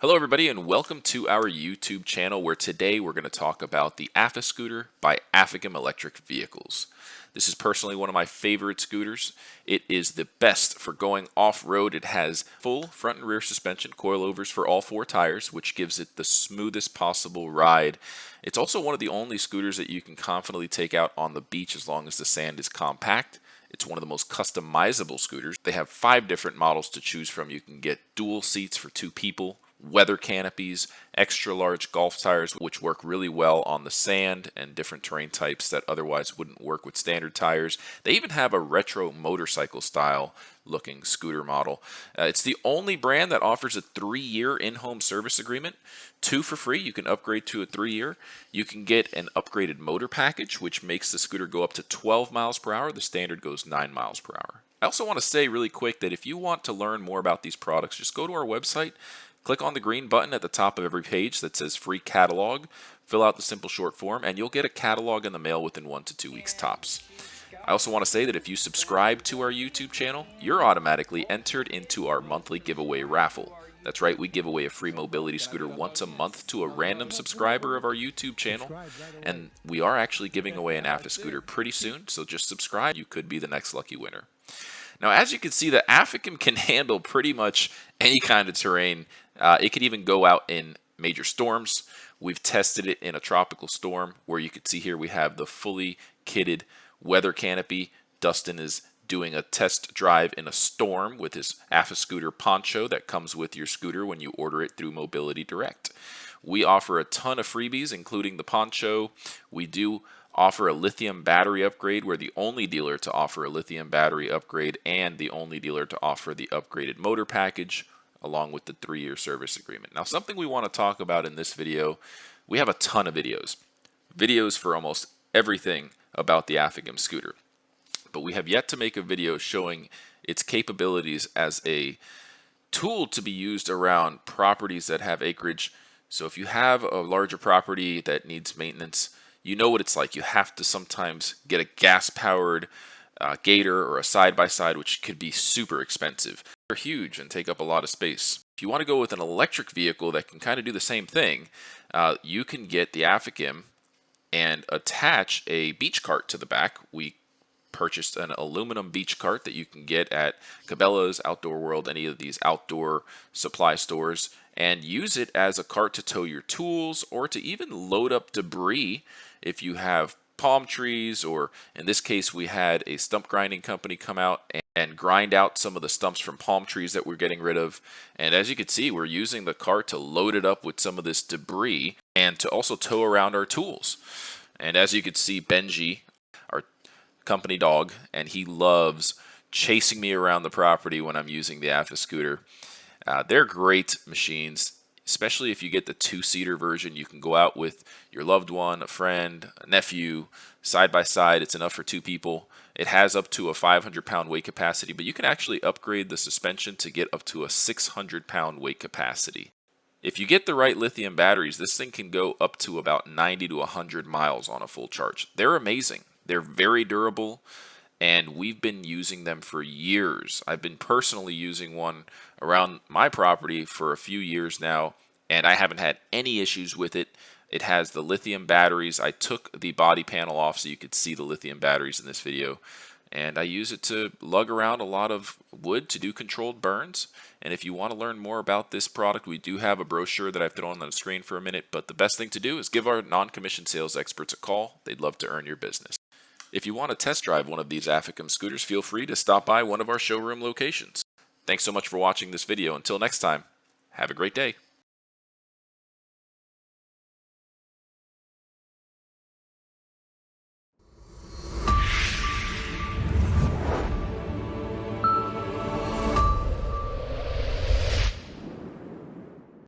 Hello everybody and welcome to our YouTube channel where today we're going to talk about the Afiscooter by Afikim Electric Vehicles. This is personally one of my favorite scooters. It is the best for going off-road. It has full front and rear suspension, coilovers for all four tires, which gives it the smoothest possible ride. It's also one of the only scooters that you can confidently take out on the beach as long as the sand is compact. It's one of the most customizable scooters. They have 5 different models to choose from. You can get dual seats for 2 people, weather canopies, extra large golf tires which work really well on the sand and different terrain types that otherwise wouldn't work with standard tires. They even have a retro motorcycle style looking scooter model. It's the only brand that offers a 3-year in-home service agreement. 2 for free. You can upgrade to a 3-year. You can get an upgraded motor package which makes the scooter go up to 12 miles per hour. The standard goes 9 miles per hour. I also want to say really quick that if you want to learn more about these products, just go to our website. Click on the green button at the top of every page that says free catalog, fill out the simple short form, and you'll get a catalog in the mail within 1 to 2 weeks tops. I also want to say that if you subscribe to our YouTube channel, you're automatically entered into our monthly giveaway raffle. That's right, we give away a free mobility scooter once a month to a random subscriber of our YouTube channel, and we are actually giving away an Afiscooter pretty soon, so just subscribe, you could be the next lucky winner. Now, as you can see, the Afikim can handle pretty much any kind of terrain. It could even go out in major storms. We've tested it in a tropical storm where you can see here we have the fully kitted weather canopy. Dustin is doing a test drive in a storm with his Afiscooter poncho that comes with your scooter when you order it through Mobility Direct. We offer a ton of freebies, including the poncho. We do offer a lithium battery upgrade. We're the only dealer to offer a lithium battery upgrade and the only dealer to offer the upgraded motor package along with the 3-year service agreement. Now, something we want to talk about in this video, we have a ton of videos for almost everything about the Afikim scooter, but we have yet to make a video showing its capabilities as a tool to be used around properties that have acreage. So if you have a larger property that needs maintenance, you know what it's like. You have to sometimes get a gas-powered gator or a side-by-side, which could be super expensive. They're huge and take up a lot of space. If you want to go with an electric vehicle that can kind of do the same thing, you can get the Afikim and attach a beach cart to the back. We purchased an aluminum beach cart that you can get at Cabela's, Outdoor World, any of these outdoor supply stores, and use it as a cart to tow your tools or to even load up debris if you have palm trees, or in this case we had a stump grinding company come out and grind out some of the stumps from palm trees that we're getting rid of. And as you can see, we're using the cart to load it up with some of this debris and to also tow around our tools. And as you can see, Benji, our company dog, and he loves chasing me around the property when I'm using the Afiscooter. They're great machines, especially if you get the 2-seater version. You can go out with your loved one, a friend, a nephew, side by side. It's enough for 2 people. It has up to a 500-pound weight capacity, but you can actually upgrade the suspension to get up to a 600-pound weight capacity. If you get the right lithium batteries, this thing can go up to about 90 to 100 miles on a full charge. They're amazing. They're very durable, and we've been using them for years. I've been personally using one around my property for a few years now, and I haven't had any issues with it. It has the lithium batteries. I took the body panel off so you could see the lithium batteries in this video, and I use it to lug around a lot of wood to do controlled burns. And if you want to learn more about this product, we do have a brochure that I've thrown on the screen for a minute, but the best thing to do is give our non-commissioned sales experts a call. They'd love to earn your business. If you want to test drive one of these Afikim scooters, feel free to stop by one of our showroom locations. Thanks so much for watching this video. Until next time, have a great day.